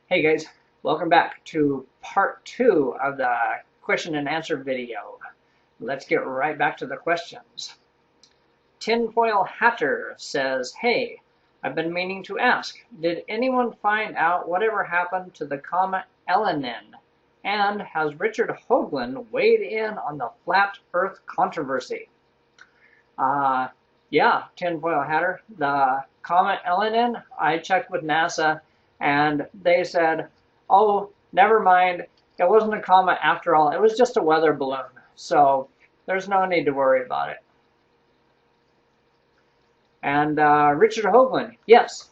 Hey guys, welcome back to part 2 of the question and answer video. Let's get right back to the questions. Tinfoil Hatter says, hey, I've been meaning to ask, did anyone find out whatever happened to the comet Elenin? And has Richard Hoagland weighed in on the flat Earth controversy? Yeah, Tinfoil Hatter, the comet Elenin, I checked with NASA and they said, oh, never mind, it wasn't a comet after all, it was just a weather balloon, so there's no need to worry about it. And Richard Hoagland, yes,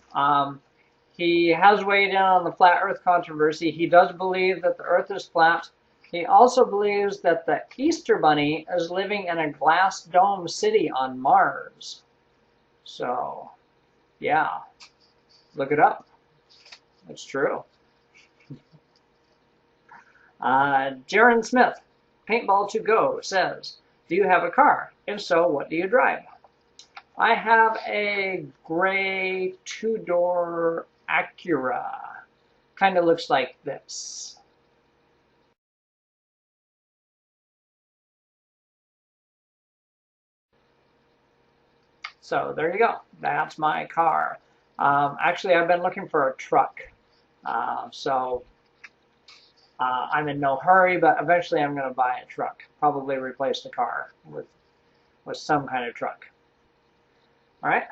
he has weighed in on the flat Earth controversy. He does believe that the Earth is flat. He also believes that the Easter Bunny is living in a glass dome city on Mars. So, yeah, look it up. It's true. Jaron Smith, Paintball to Go, says, do you have a car? If so, what do you drive? I have a gray two-door Acura. Kind of looks like this. So there you go. That's my car. Actually, I've been looking for a truck. I'm in no hurry, but eventually I'm going to buy a truck. Probably replace the car with some kind of truck. All right.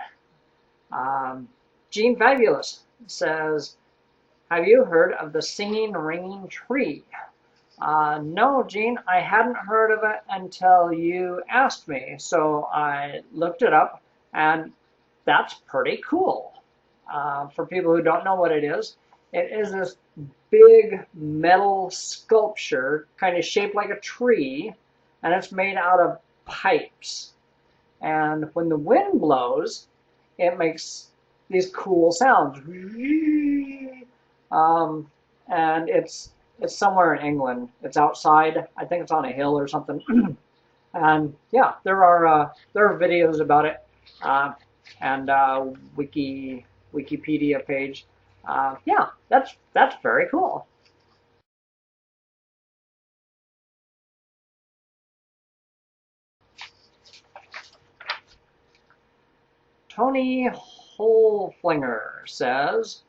Gene Fabulous says, have you heard of the singing ringing tree? No, Gene, I hadn't heard of it until you asked me. So I looked it up, and that's pretty cool. For people who don't know what it is this big metal sculpture, kind of shaped like a tree, and it's made out of pipes. And when the wind blows, it makes these cool sounds. And it's somewhere in England. It's outside. I think it's on a hill or something. And yeah, there are videos about it, and Wikipedia page. Yeah, that's very cool. Tony Holflinger says,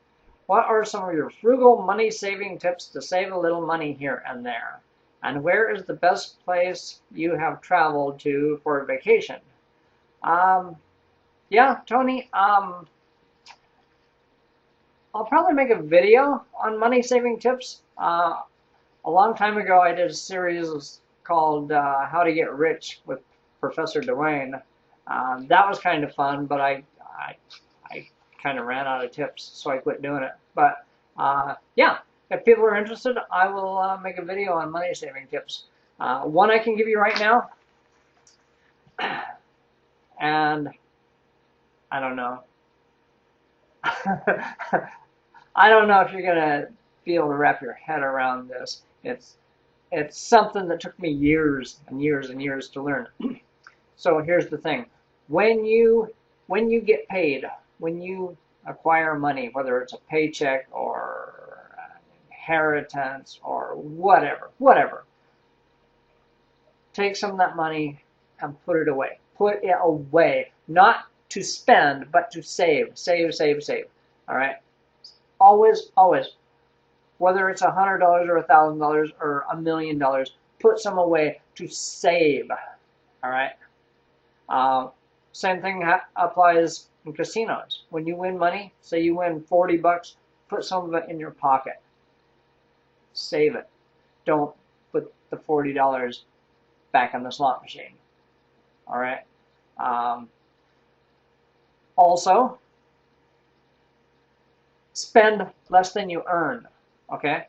what are some of your frugal money-saving tips to save a little money here and there? And where is the best place you have traveled to for a vacation? Yeah, Tony, I'll probably make a video on money-saving tips. A long time ago, I did a series called How to Get Rich with Professor Dwayne. That was kind of fun, but I kind of ran out of tips, so I quit doing it. But yeah, if people are interested, I will make a video on money saving tips. One I can give you right now, and I don't know. I don't know if you're gonna be able to wrap your head around this. It's something that took me years and years and years to learn. So here's the thing: when you get paid, when you acquire money, whether it's a paycheck or an inheritance or whatever, take some of that money and put it away. Put it away, not to spend, but to save. All right. Always, whether it's $100 or $1,000 or $1,000,000, put some away to save. All right. Same thing applies in casinos. When you win money, say you win 40 bucks, put some of it in your pocket. Save it. Don't put the $40 back in the slot machine. All right. Also, spend less than you earn. Okay.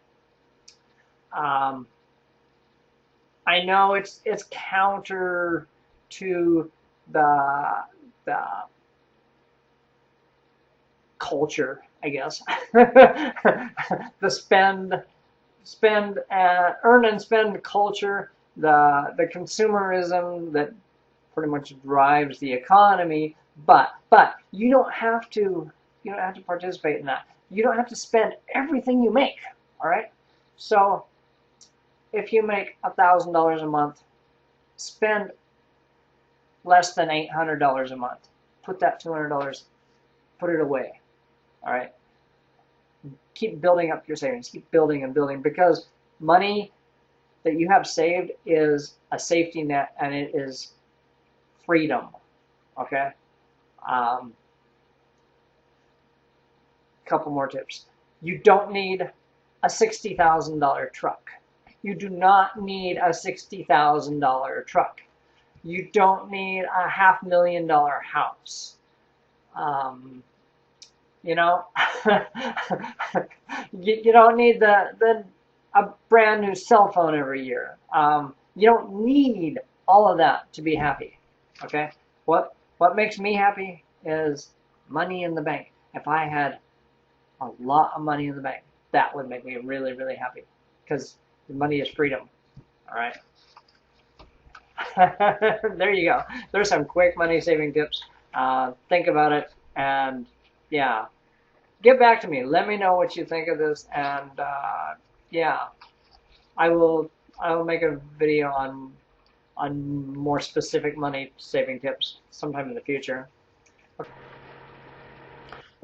I know it's counter to the culture, I guess. The earn and spend culture, the consumerism that pretty much drives the economy. But you don't have to You don't have to participate in that. You don't have to spend everything you make. All right. So if you make $1,000 a month, spend less than $800 a month. Put that $200, put it away. All right. Keep building up your savings. Keep building and building, because money that you have saved is a safety net, and it is freedom. Okay. Couple more tips. You don't need a $60,000 truck. You do not need a $60,000 truck. You don't need a $500,000 house. You know, you don't need a brand new cell phone every year. You don't need all of that to be happy. Okay. What makes me happy is money in the bank. If I had a lot of money in the bank, that would make me really, really happy, because the money is freedom. All right. There you go. There's some quick money saving tips. Think about it, and yeah, get back to me. Let me know what you think of this, and yeah, I will make a video on more specific money saving tips sometime in the future.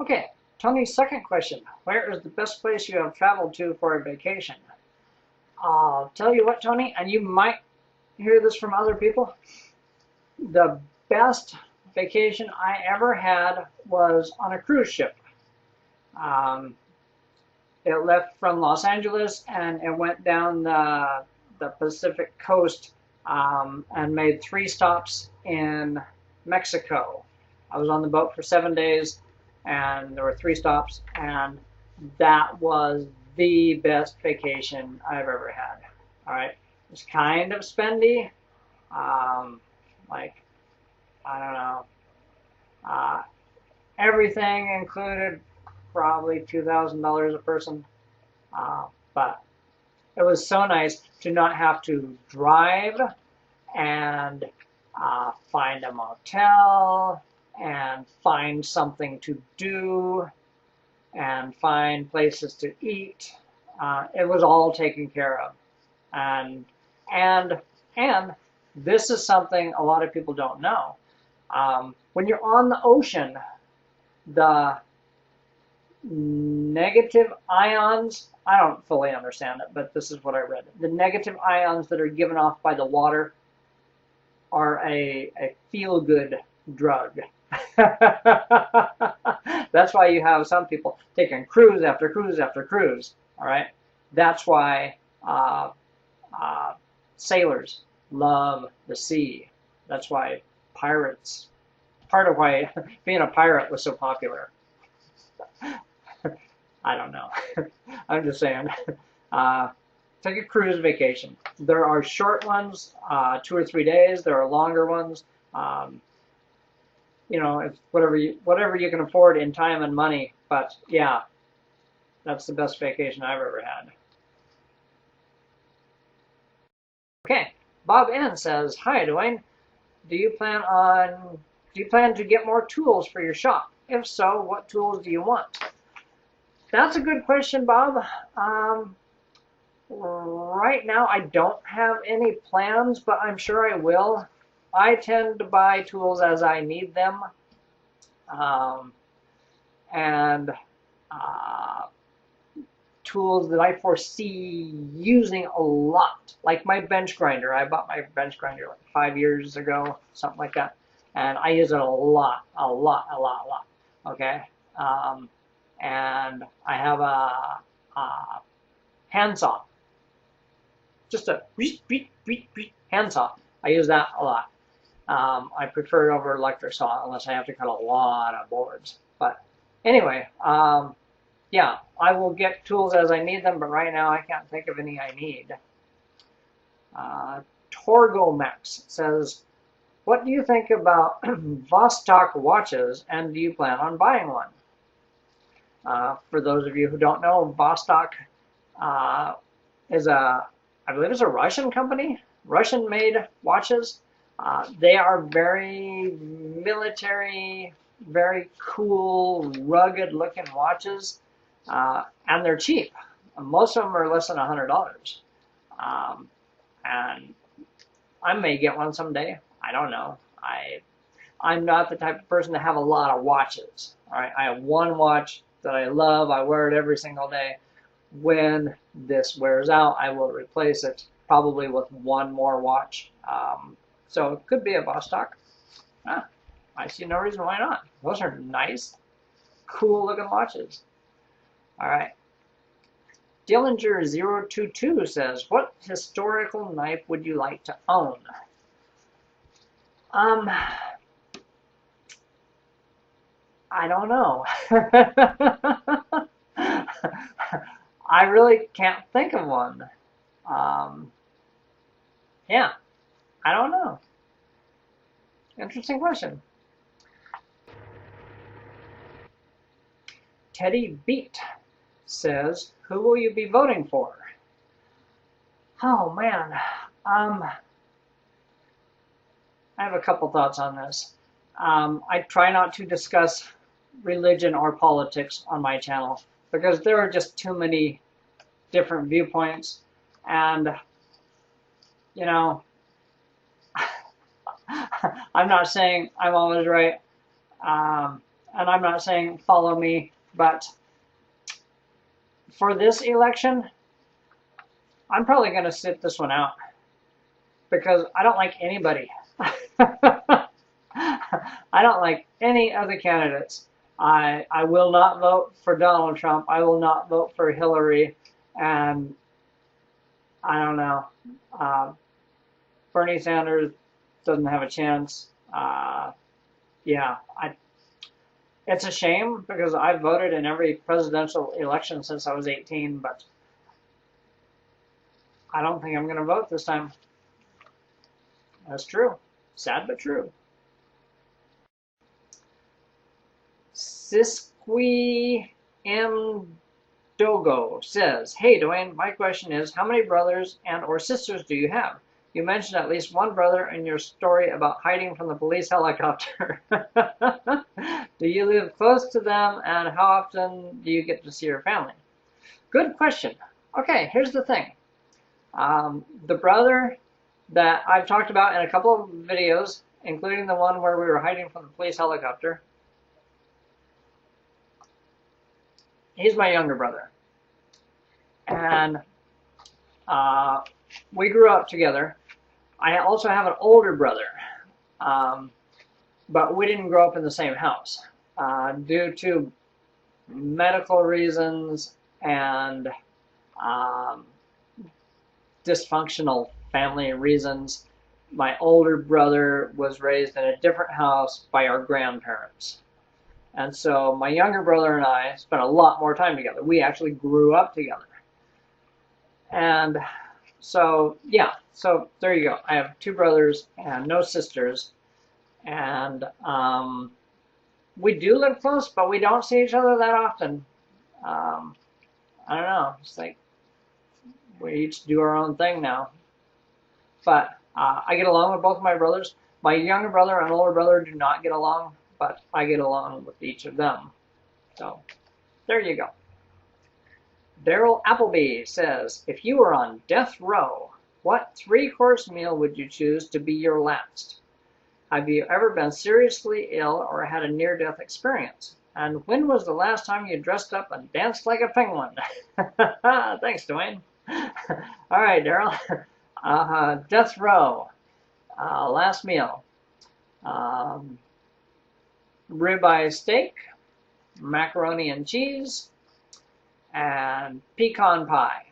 Okay. Tony's second question: where is the best place you have traveled to for a vacation? I'll tell you what, Tony, and you might hear this from other people. The best vacation I ever had was on a cruise ship. It left from Los Angeles, and it went down the Pacific coast, and made 3 stops in Mexico. I was on the boat for 7 days, and there were 3 stops, and that was the best vacation I've ever had. All right. It's kind of spendy. Like, I don't know. Everything included probably $2,000 a person. But it was so nice to not have to drive and find a motel and find something to do and find places to eat. It was all taken care of. And this is something a lot of people don't know. When you're on the ocean, the negative ions, I don't fully understand it, but this is what I read. The negative ions that are given off by the water are a feel-good drug. That's why you have some people taking cruise after cruise after cruise. All right, that's why sailors love the sea. That's why pirates. Part of why being a pirate was so popular. I don't know. I'm just saying. Take a cruise vacation. There are short ones, 2 or 3 days. There are longer ones. You know, it's whatever you can afford in time and money. But yeah, that's the best vacation I've ever had. Okay, Bob N says, "Hi, Dwayne. Do you plan to get more tools for your shop? If so, what tools do you want?" That's a good question, Bob. Right now, I don't have any plans, but I'm sure I will. I tend to buy tools as I need them, and tools that I foresee using a lot, like my bench grinder. I bought my bench grinder like 5 years ago, something like that, and I use it a lot. Okay, and I have a handsaw, just a handsaw. I use that a lot. I prefer it over electric saw unless I have to cut a lot of boards. But anyway, yeah, I will get tools as I need them, but right now I can't think of any I need. Torgomax says, "What do you think about Vostok watches, and do you plan on buying one?" For those of you who don't know, Vostok is I believe it's a Russian company, Russian-made watches. They are very military very cool, rugged-looking watches, and they're cheap. Most of them are less than $100. And I may get one someday. I don't know. I'm not the type of person to have a lot of watches. All right, I have one watch that I love. I wear it every single day. When this wears out, I will replace it probably with one more watch. So it could be a Vostok. I see no reason why not. Those are nice, cool looking watches. All right. Dillinger022 says, what historical knife would you like to own? I don't know. I really can't think of one. Yeah, I don't know. Interesting question. Teddy Beat says, who will you be voting for? Oh, man. I have a couple thoughts on this. I try not to discuss religion or politics on my channel because there are just too many different viewpoints, and you know, I'm not saying I'm always right, and I'm not saying follow me, but for this election, I'm probably going to sit this one out because I don't like anybody. I don't like any other candidates. I will not vote for Donald Trump. I will not vote for Hillary. And I don't know. Bernie Sanders doesn't have a chance. Yeah, it's a shame because I voted in every presidential election since I was 18, but I don't think I'm going to vote this time. That's true. Sad but true. Sisqui Mdogo says, hey Dwayne, my question is, how many brothers and or sisters do you have? You mentioned at least one brother in your story about hiding from the police helicopter. Do you live close to them, and how often do you get to see your family? Good question. Okay, here's the thing. The brother that I've talked about in a couple of videos, including the one where we were hiding from the police helicopter, he's my younger brother. And we grew up together. I also have an older brother, but we didn't grow up in the same house due to medical reasons and dysfunctional family reasons. My older brother was raised in a different house by our grandparents. And so my younger brother and I spent a lot more time together. We actually grew up together. And so, yeah, so there you go. I have two brothers and no sisters. And we do live close, but we don't see each other that often. I don't know. It's like we each do our own thing now. But I get along with both of my brothers. My younger brother and older brother do not get along, but I get along with each of them. So there you go. Daryl Appleby says, if you were on death row, what 3-course meal would you choose to be your last? Have you ever been seriously ill or had a near-death experience? And when was the last time you dressed up and danced like a penguin? Thanks, Dwayne. All right, Daryl. Death row. Last meal. Ribeye steak, macaroni and cheese, and pecan pie.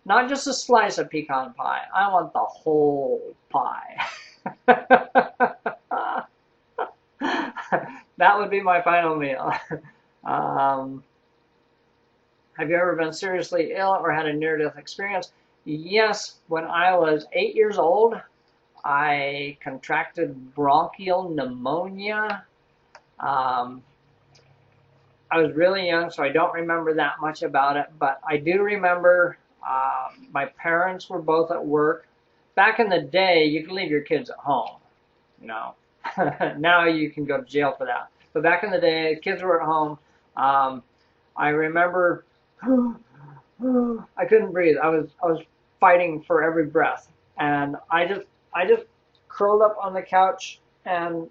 Not just a slice of pecan pie. I want the whole pie. That would be my final meal. Have you ever been seriously ill or had a near-death experience? Yes, when I was 8 years old, I contracted bronchial pneumonia. I was really young, so I don't remember that much about it, but I do remember my parents were both at work. Back in the day, you could leave your kids at home, you know. Now you can go to jail for that. But back in the day, kids were at home. I remember I couldn't breathe. I was fighting for every breath, and I just curled up on the couch, and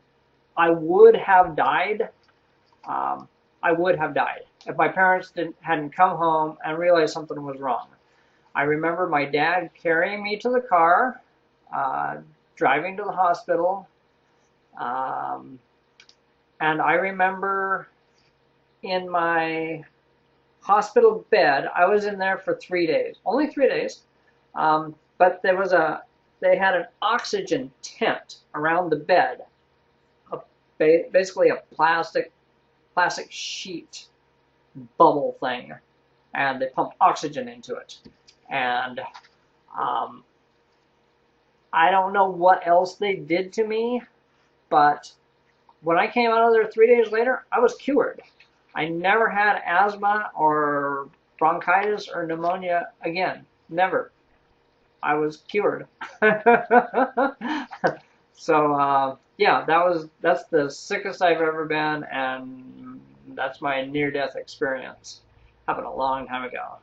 I would have died. I would have died if my parents hadn't come home and realized something was wrong. I remember my dad carrying me to the car, uh, driving to the hospital, um, and I remember in my hospital bed. I was in there for 3 days, only 3 days, but they had an oxygen tent around the bed, a, basically a plastic sheet bubble thing, and they pumped oxygen into it. And um, I don't know what else they did to me, but when I came out of there 3 days later, I was cured. I never had asthma or bronchitis or pneumonia again. Never. I was cured. So yeah, that's the sickest I've ever been, and that's my near-death experience. Happened a long time ago.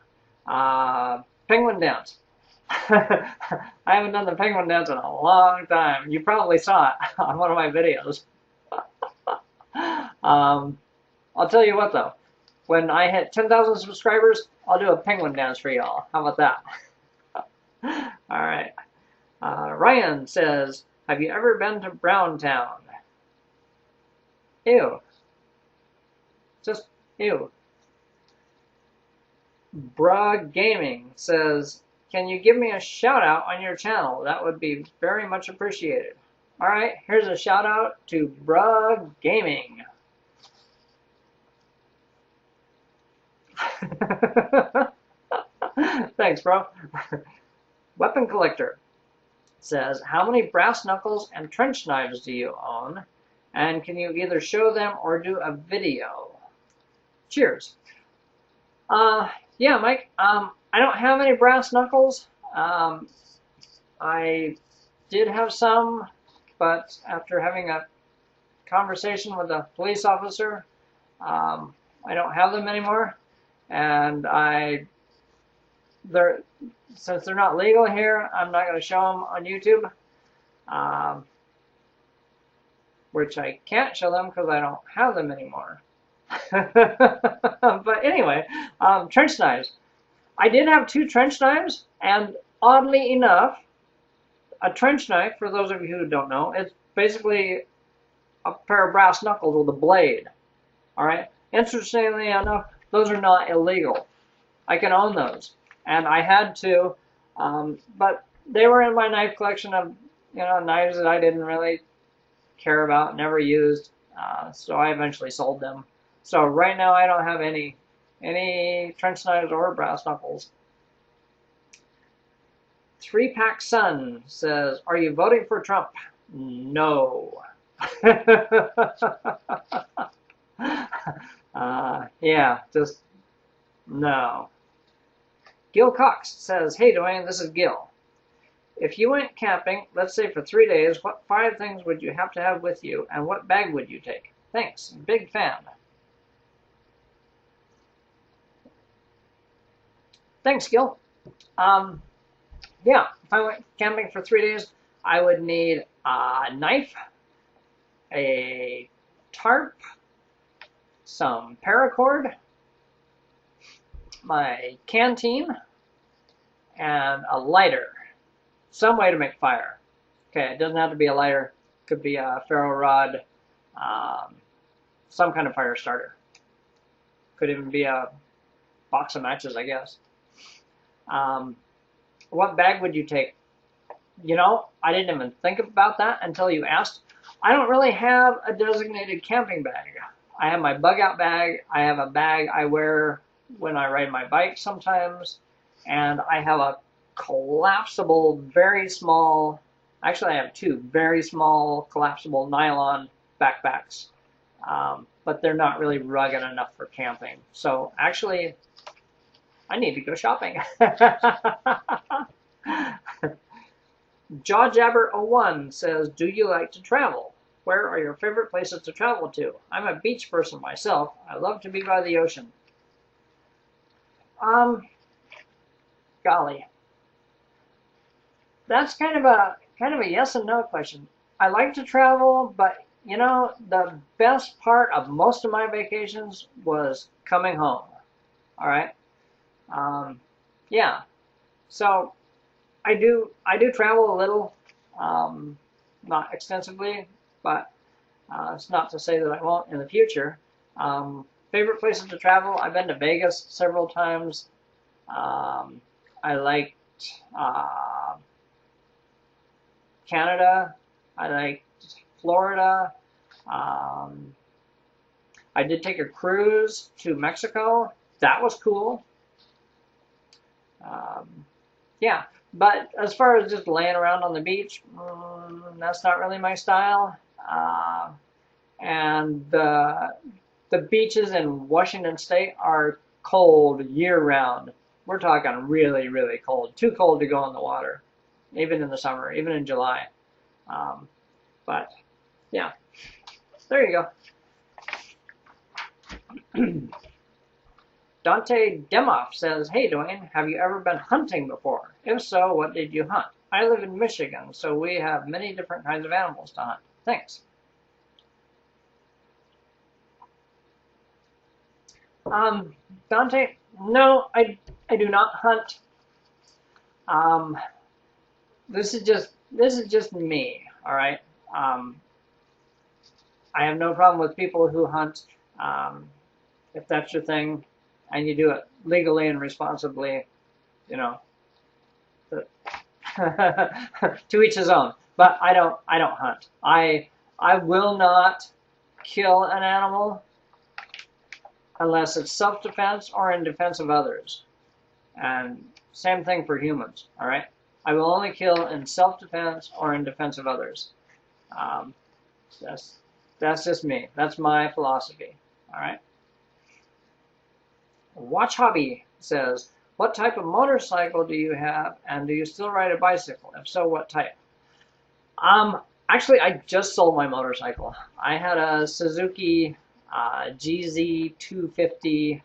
Penguin dance. I haven't done the penguin dance in a long time. You probably saw it on one of my videos. I'll tell you what though, when I hit 10,000 subscribers, I'll do a penguin dance for y'all. How about that? All right. Ryan says, have you ever been to Browntown? Ew. Just ew. Brag Gaming says, can you give me a shout out on your channel? That would be very much appreciated. All right, here's a shout out to Brag Gaming. Thanks, bro. Weapon Collector says, how many brass knuckles and trench knives do you own? And can you either show them or do a video? Cheers. Yeah, Mike, I don't have any brass knuckles. I did have some, but after having a conversation with a police officer, I don't have them anymore. And since they're not legal here, I'm not going to show them on YouTube, which I can't show them because I don't have them anymore. But anyway, trench knives. I did have 2 trench knives, and oddly enough, a trench knife, for those of you who don't know, it's basically a pair of brass knuckles with a blade. All right. Interestingly enough, those are not illegal. I can own those, and I had to, but they were in my knife collection of knives that I didn't really care about, never used, so I eventually sold them. So right now I don't have any trench knives or brass knuckles. 3-Pack Sun says, are you voting for Trump? No. Yeah, just no. Gil Cox says, hey Dwayne, this is Gil. If you went camping, let's say for 3 days, what 5 things would you have to have with you, and what bag would you take? Thanks, big fan. Thanks, Gil. Yeah, if I went camping for 3 days, I would need a knife, a tarp, some paracord, my canteen, and a lighter. Some way to make fire. Okay, it doesn't have to be a lighter. It could be a ferro rod, some kind of fire starter. Could even be a box of matches, I guess. What bag would you take? I didn't even think about that until you asked. I don't really have a designated camping bag. I have my bug out bag. I have a bag I wear when I ride my bike sometimes. And I have a collapsible, very small, actually I have 2 very small collapsible nylon backpacks. But they're not really rugged enough for camping. So actually, I need to go shopping. Jawjabber01 says, do you like to travel? Where are your favorite places to travel to? I'm a beach person myself. I love to be by the ocean. Um, Golly, that's kind of a yes and no question. I like to travel, but you know, the best part of most of my vacations was coming home. All right. Um, yeah. So I do travel a little, not extensively, but it's not to say that I won't in the future. Favorite places to travel? I've been to Vegas several times. I liked Canada. I liked Florida. Um, I did take a cruise to Mexico. That was cool. Um, yeah, but as far as just laying around on the beach, that's not really my style. And the beaches in Washington State are cold year round. We're talking really, really cold. Too cold to go in the water, even in the summer, even in July. Um, but yeah, there you go. Dante Damoff says, "Hey Dwayne, have you ever been hunting before? If so, what did you hunt? I live in Michigan, so we have many different kinds of animals to hunt. Thanks." Dante, no, I do not hunt. Um, this is just me, all right. Um, I have no problem with people who hunt. Um, if that's your thing, and you do it legally and responsibly, you know, to each his own. But I don't hunt. I will not kill an animal unless it's self-defense or in defense of others. And same thing for humans, all right? I will only kill in self-defense or in defense of others. Um, that's, that's just me. That's my philosophy, all right? Watch Hobby says, "What type of motorcycle do you have, and do you still ride a bicycle? If so, what type?" Actually, I just sold my motorcycle. I had a Suzuki GZ250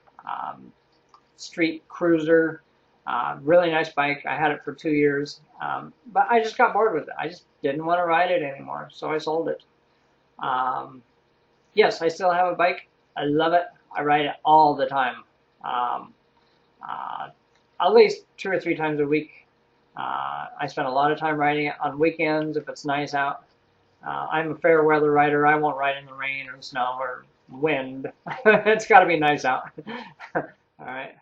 street cruiser. Really nice bike. I had it for 2 years, but I just got bored with it. I just didn't want to ride it anymore, so I sold it. Um, yes, I still have a bike. I love it. I ride it all the time. Um, uh, at least 2 or 3 times a week. I spend a lot of time riding it on weekends if it's nice out. I'm a fair weather rider. I won't ride in the rain or snow or wind. It's got to be nice out. All right.